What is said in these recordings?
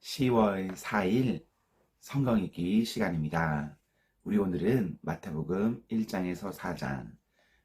10월 4일 성경 읽기 시간입니다. 우리 오늘은 마태복음 1장에서 4장,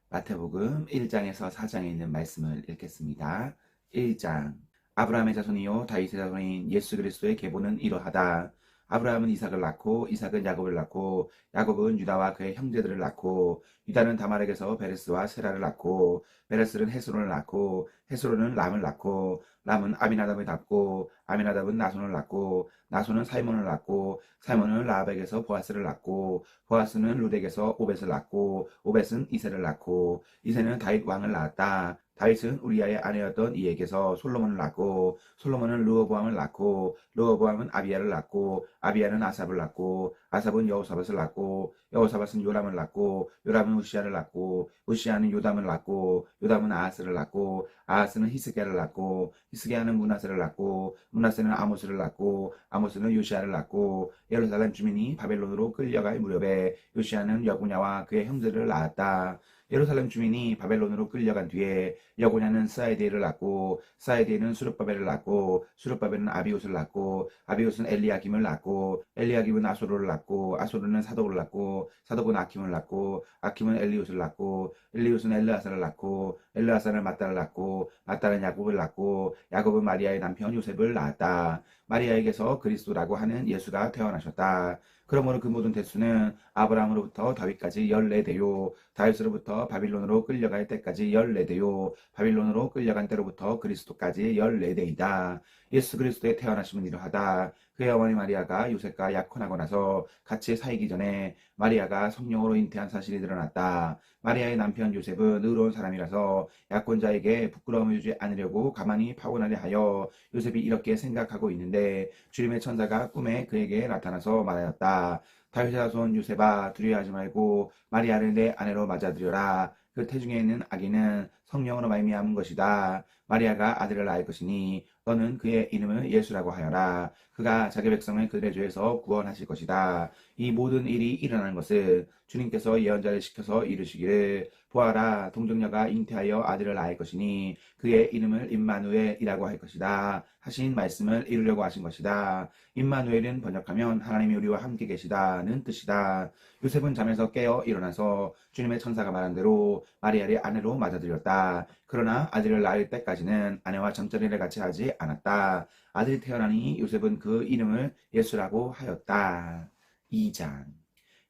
마태복음 1장에서 4장에 있는 말씀을 읽겠습니다. 1장. 아브라함의 자손이요 다윗의 자손인 예수 그리스도의 계보는 이러하다. 아브라함은 이삭을 낳고 이삭은 야곱을 낳고 야곱은 유다와 그의 형제들을 낳고 유다는 다말에게서 베레스와 세라를 낳고 베레스는 헤스론을 낳고 헤스론은 람을 낳고 람은 아미나답을 낳고 아미나답은 나손을 낳고 나손은 살몬을 낳고 살몬은 라합에게서 보아스를 낳고 보아스는 루덱에서 오벳을 낳고 오벳은 이새를 낳고 이새는 다윗 왕을 낳았다. 다윗은 우리아의 아내였던 이에게서 솔로몬을 낳고 솔로몬은 르호보암을 낳고 르호보암은 아비야를 낳고 아비야는 아삽을 낳고 아삽은 여호사밧을 낳고 여호사밧은 요람을 낳고 요람은 우시아를 낳고 우시아는 요담을 낳고 요담은 아하스를 낳고 아하스는 히스기야를 낳고 히스기야는 므낫세를 낳고 므낫세는 아모스를 낳고 아모스는 요시아를 낳고 예루살렘 주민이 바벨론으로 끌려갈 무렵에 요시아는 여고냐와 그의 형제를 낳았다. 예루살렘 주민이 바벨론으로 끌려간 뒤에 여고냐는 스아에디엘을 낳고 스아에디엘은 수룹바벨을 낳고 수룹바벨은 아비웃을 낳고 아비웃은 엘리야김을 낳고 엘리야김은 아소르를 낳고 아소르는 사독을 낳고 사독은 아킴을 낳고 아킴은 엘리웃을 낳고 엘리웃은 엘르아사를 낳고 엘르아사는 마따를 낳고 마따는 야곱을 낳고 야곱은 마리아의 남편 요셉을 낳았다. 마리아에게서 그리스도라고 하는 예수가 태어나셨다. 그러므로 그 모든 대수는 아브라함으로부터 다윗까지 14대요 다윗으로부터 바빌론으로 끌려갈 때까지 14대요 바빌론으로 끌려간 때로부터 그리스도까지 14대이다. 예수 그리스도의 태어나심은 이러하다. 그의 어머니 마리아가 요셉과 약혼하고 나서 같이 살기 전에 마리아가 성령으로 잉태한 사실이 드러났다. 마리아의 남편 요셉은 의로운 사람이라서 약혼자에게 부끄러움을 주지 않으려고 가만히 파혼하려 하여 요셉이 이렇게 생각하고 있는데 주님의 천사가 꿈에 그에게 나타나서 말하였다. 다윗의 자손 요셉아 두려워하지 말고 마리아를 내 아내로 맞아들여라. 그 태중에 있는 아기는 성령으로 말미암은 것이다. 마리아가 아들을 낳을 것이니 너는 그의 이름을 예수라고 하여라. 그가 자기 백성을 그들의 죄에서 구원하실 것이다. 이 모든 일이 일어나는 것은 주님께서 예언자를 시켜서 이루시기를 보아라 동정녀가 잉태하여 아들을 낳을 것이니 그의 이름을 임마누엘이라고 할 것이다 하신 말씀을 이루려고 하신 것이다. 임마누엘은 번역하면 하나님이 우리와 함께 계시다는 뜻이다. 요셉은 잠에서 깨어 일어나서 주님의 천사가 말한 대로 마리아를 아내로 맞아들였다. 그러나 아들을 낳을 때까지는 아내와 잠자리를 같이 하지 않았다. 아들이 태어나니 요셉은 그 이름을 예수라고 하였다. 2장.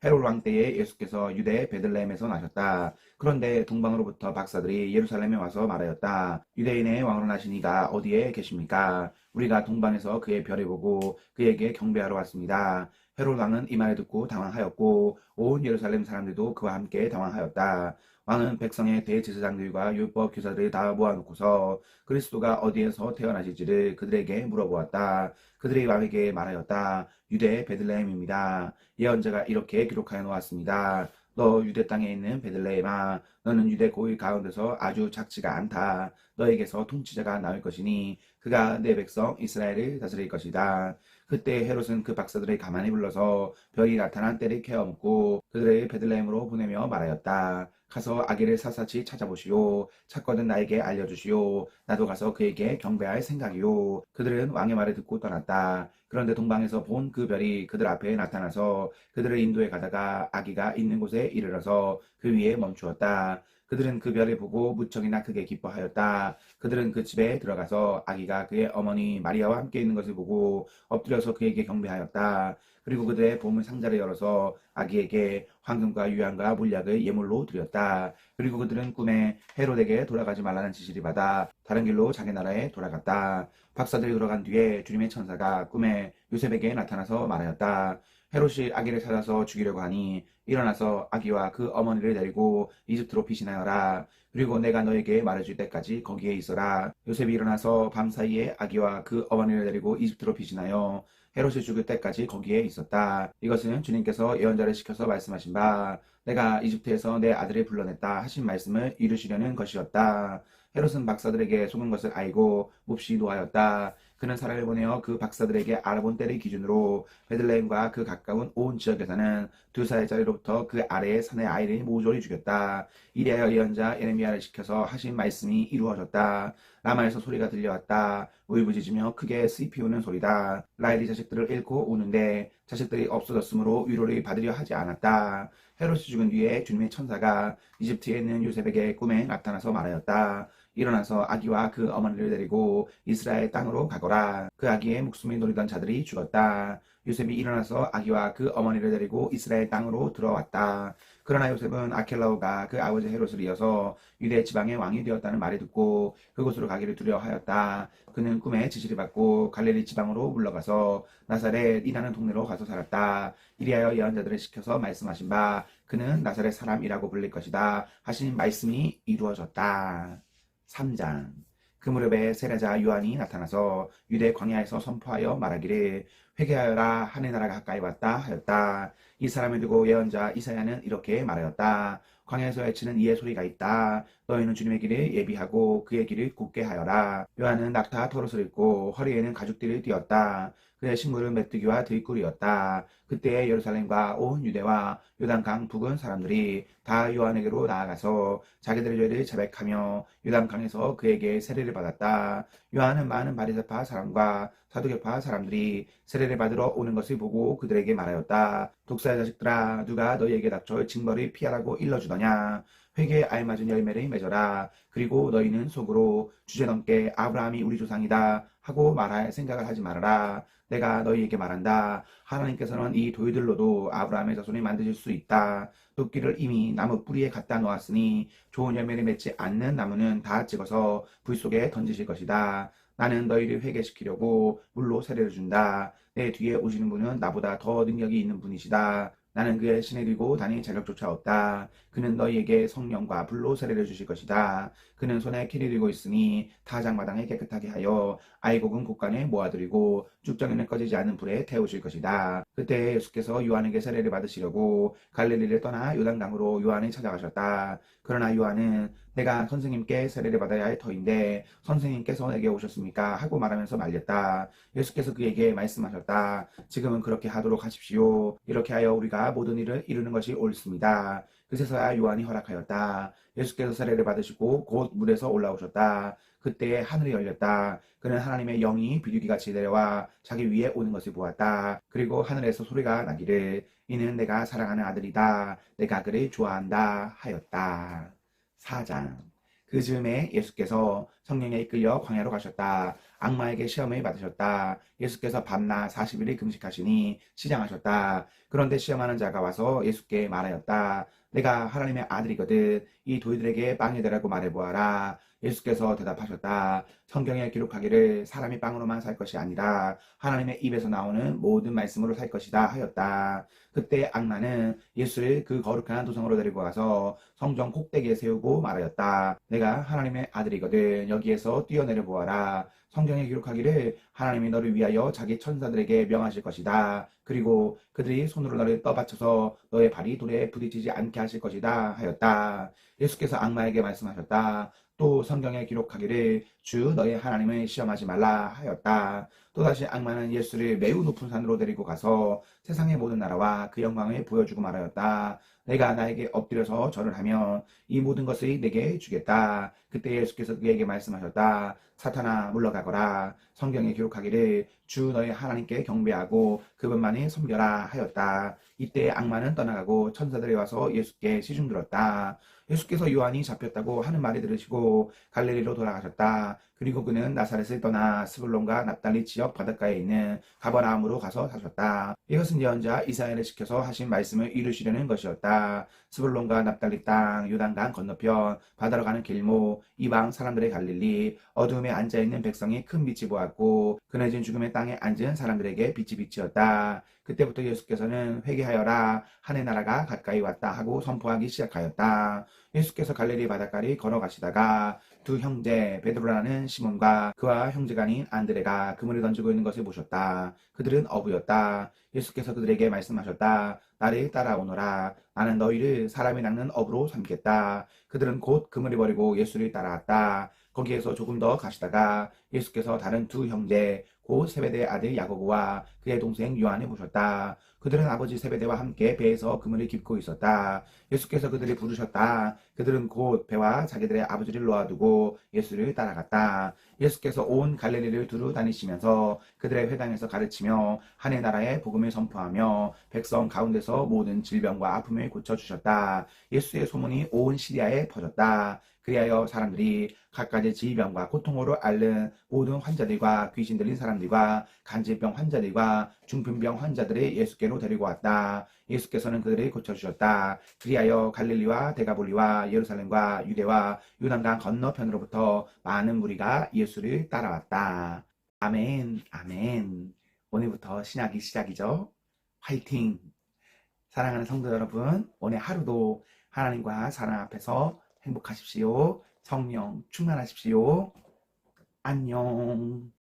헤롯 왕 때에 예수께서 유대 베들레헴에서 나셨다. 그런데 동방으로부터 박사들이 예루살렘에 와서 말하였다. 유대인의 왕으로 나신 이가 어디에 계십니까? 우리가 동방에서 그의 별을 보고 그에게 경배하러 왔습니다. 헤롯 왕은 이 말을 듣고 당황하였고 온 예루살렘 사람들도 그와 함께 당황하였다. 왕은 백성의 대제사장들과 율법 교사들을 다 모아놓고서 그리스도가 어디에서 태어나실지를 그들에게 물어보았다. 그들이 왕에게 말하였다. 유대 베들레헴입니다. 예언자가 이렇게 기록하여 놓았습니다. 너 유대 땅에 있는 베들레헴아 너는 유대 고일 가운데서 아주 작지가 않다. 너에게서 통치자가 나올 것이니 그가 내 백성 이스라엘을 다스릴 것이다. 그때 헤롯은 그 박사들을 가만히 불러서 별이 나타난 때를 케어묻고 그들을 베들레헴으로 보내며 말하였다. 가서 아기를 샅샅이 찾아보시오. 찾거든 나에게 알려주시오. 나도 가서 그에게 경배할 생각이오. 그들은 왕의 말을 듣고 떠났다. 그런데 동방에서 본 그 별이 그들 앞에 나타나서 그들을 인도해 가다가 아기가 있는 곳에 이르러서 그 위에 멈추었다. 그들은 그 별을 보고 무척이나 크게 기뻐하였다. 그들은 그 집에 들어가서 아기가 그의 어머니 마리아와 함께 있는 것을 보고 엎드려서 그에게 경배하였다. 그리고 그들의 보물 상자를 열어서 아기에게 황금과 유향과 몰약을 예물로 드렸다. 그리고 그들은 꿈에 헤롯에게 돌아가지 말라는 지시를 받아 다른 길로 자기 나라에 돌아갔다. 박사들이 돌아간 뒤에 주님의 천사가 꿈에 요셉에게 나타나서 말하였다. 헤롯이 아기를 찾아서 죽이려고 하니 일어나서 아기와 그 어머니를 데리고 이집트로 피신하여라. 그리고 내가 너에게 말해줄 때까지 거기에 있어라. 요셉이 일어나서 밤사이에 아기와 그 어머니를 데리고 이집트로 피신하여 헤롯이 죽을 때까지 거기에 있었다. 이것은 주님께서 예언자를 시켜서 말씀하신 바 내가 이집트에서 내 아들을 불러냈다 하신 말씀을 이루시려는 것이었다. 헤롯은 박사들에게 속은 것을 알고 몹시 노하였다. 그는 사람을 보내어 그 박사들에게 알아본 때를 기준으로 베들레헴과 그 가까운 온 지역에서는 2살짜리로부터 그 아래의 산의 아이를 모조리 죽였다. 이리하여 예언자 예레미야를 시켜서 하신 말씀이 이루어졌다. 라마에서 소리가 들려왔다. 울부짖으며 크게 슬피 우는 소리다. 라헬이 자식들을 잃고 우는데 자식들이 없어졌으므로 위로를 받으려 하지 않았다. 헤롯이 죽은 뒤에 주님의 천사가 이집트에 있는 요셉에게 꿈에 나타나서 말하였다. 일어나서 아기와 그 어머니를 데리고 이스라엘 땅으로 가거라. 그 아기의 목숨이 노리던 자들이 죽었다. 요셉이 일어나서 아기와 그 어머니를 데리고 이스라엘 땅으로 들어왔다. 그러나 요셉은 아켈라오가 그 아버지 헤롯을 이어서 유대 지방의 왕이 되었다는 말을 듣고 그곳으로 가기를 두려워하였다. 그는 꿈에 지시를 받고 갈릴리 지방으로 물러가서 나사렛이라는 동네로 가서 살았다. 이리하여 예언자들을 시켜서 말씀하신 바 그는 나사렛 사람이라고 불릴 것이다 하신 말씀이 이루어졌다. 3장. 그 무렵에 세례자 요한이 나타나서 유대 광야에서 선포하여 말하기를 회개하여라 하늘 나라가 가까이 왔다 하였다. 이 사람을 두고 예언자 이사야는 이렇게 말하였다. 광야에서 외치는 이의 소리가 있다. 너희는 주님의 길을 예비하고 그의 길을 굳게 하여라. 요한은 낙타 털옷을 입고 허리에는 가죽띠를 띠었다. 그의 식물은 메뚜기와 들꿀이었다. 그때 예루살렘과 온 유대와 요단강 북은 사람들이 다 요한에게로 나아가서 자기들의 죄를 자백하며 요단강에서 그에게 세례를 받았다. 요한은 많은 바리새파 사람과 사두개파 사람들이 세례를 받으러 오는 것을 보고 그들에게 말하였다. 독사의 자식들아, 누가 너희에게 닥쳐 징벌을 피하라고 일러주더냐. 회개에 알맞은 열매를 맺어라. 그리고 너희는 속으로 주제넘게 아브라함이 우리 조상이다 하고 말할 생각을 하지 말아라. 내가 너희에게 말한다. 하나님께서는 이 돌들로도 아브라함의 자손을 만드실 수 있다. 도끼를 이미 나무 뿌리에 갖다 놓았으니 좋은 열매를 맺지 않는 나무는 다 찍어서 불 속에 던지실 것이다. 나는 너희를 회개시키려고 물로 세례를 준다. 내 뒤에 오시는 분은 나보다 더 능력이 있는 분이시다. 나는 그의 신을 들고 다닐 자격조차 없다. 그는 너희에게 성령과 불로 세례를 주실 것이다. 그는 손에 키를 들고 있으니 타작마당에 깨끗하게 하여 아이곡은 곳간에 모아들이고 쭉정에는 꺼지지 않는 불에 태우실 것이다. 그때 예수께서 요한에게 세례를 받으시려고 갈릴리를 떠나 요단강으로 요한을 찾아가셨다. 그러나 요한은 내가 선생님께 세례를 받아야 할 터인데 선생님께서 내게 오셨습니까? 하고 말하면서 말렸다. 예수께서 그에게 말씀하셨다. 지금은 그렇게 하도록 하십시오. 이렇게 하여 우리가 모든 일을 이루는 것이 옳습니다. 그제서야 요한이 허락하였다. 예수께서 세례를 받으시고 곧 물에서 올라오셨다. 그때 하늘이 열렸다. 그는 하나님의 영이 비둘기같이 내려와 자기 위에 오는 것을 보았다. 그리고 하늘에서 소리가 나기를 이는 내가 사랑하는 아들이다. 내가 그를 좋아한다 하였다. 4장. 그 즈음에 예수께서 성령에 이끌려 광야로 가셨다. 악마에게 시험을 받으셨다. 예수께서 밤낮 40일을 금식하시니 시장하셨다. 그런데 시험하는 자가 와서 예수께 말하였다. 내가 하나님의 아들이거든 이 돌들에게 빵이 되라고 말해보아라. 예수께서 대답하셨다. 성경에 기록하기를 사람이 빵으로만 살 것이 아니라 하나님의 입에서 나오는 모든 말씀으로 살 것이다 하였다. 그때 악마는 예수를 그 거룩한 도성으로 데리고 가서 성전 꼭대기에 세우고 말하였다. 내가 하나님의 아들이거든 여기에서 뛰어내려 보아라. 성경에 기록하기를 하나님이 너를 위하여 자기 천사들에게 명하실 것이다. 그리고 그들이 손으로 너를 떠받쳐서 너의 발이 돌에 부딪히지 않게 하실 것이다 하였다. 예수께서 악마에게 말씀하셨다. 또 성경에 기록하기를 주 너의 하나님을 시험하지 말라 하였다. 또다시 악마는 예수를 매우 높은 산으로 데리고 가서 세상의 모든 나라와 그 영광을 보여주고 말하였다. 내가 나에게 엎드려서 절을 하면 이 모든 것을 내게 주겠다. 그때 예수께서 그에게 말씀하셨다. 사탄아 물러가거라. 성경에 기록하기를 주 너의 하나님께 경배하고 그분만이 섬겨라 하였다. 이때 악마는 떠나가고 천사들이 와서 예수께 시중들었다. 예수께서 요한이 잡혔다고 하는 말을 들으시고 갈릴리로 돌아가셨다. 그리고 그는 나사렛을 떠나 스불론과 납달리 지역 바닷가에 있는 가버나움으로 가서 사셨다. 이것은 예언자 이사야를 시켜서 하신 말씀을 이루시려는 것이었다. 스불론과 납달리 땅, 요단강 건너편, 바다로 가는 길목, 이방 사람들의 갈릴리, 어두움에 앉아있는 백성이 큰 빛이 보았고 그네진 죽음의 땅에 앉은 사람들에게 빛이 비치었다. 그때부터 예수께서는 회개하여라 하늘 나라가 가까이 왔다 하고 선포하기 시작하였다. 예수께서 갈릴리 바닷가를 걸어가시다가 두 형제 베드로라는 시몬과 그와 형제가 아닌 안드레가 그물을 던지고 있는 것을 보셨다. 그들은 어부였다. 예수께서 그들에게 말씀하셨다. 나를 따라오너라. 나는 너희를 사람이 낚는 어부로 삼겠다. 그들은 곧 그물을 버리고 예수를 따라왔다. 거기에서 조금 더 가시다가 예수께서 다른 두 형제 곧 세베대의 아들 야고보와 그의 동생 요한을 보셨다. 그들은 아버지 세베대와 함께 배에서 그물을 깁고 있었다. 예수께서 그들을 부르셨다. 그들은 곧 배와 자기들의 아버지를 놓아두고 예수를 따라갔다. 예수께서 온 갈릴리를 두루 다니시면서 그들의 회당에서 가르치며 하늘 나라의 복음을 선포하며 백성 가운데서 모든 질병과 아픔을 고쳐주셨다. 예수의 소문이 온 시리아에 퍼졌다. 그리하여 사람들이 갖가지 질병과 고통으로 앓는 모든 환자들과 귀신 들린 사람들과 간질병 환자들과 중풍병 환자들을 예수께로 데리고 왔다. 예수께서는 그들을 고쳐주셨다. 그리하여 갈릴리와 데가볼리와 예루살렘과 유대와 요단강 건너편으로부터 많은 무리가 예수를 따라왔다. 아멘, 아멘. 오늘부터 신학이 시작이죠. 화이팅! 사랑하는 성도 여러분, 오늘 하루도 하나님과 사랑 앞에서 행복하십시오. 성령 충만하십시오. 안녕.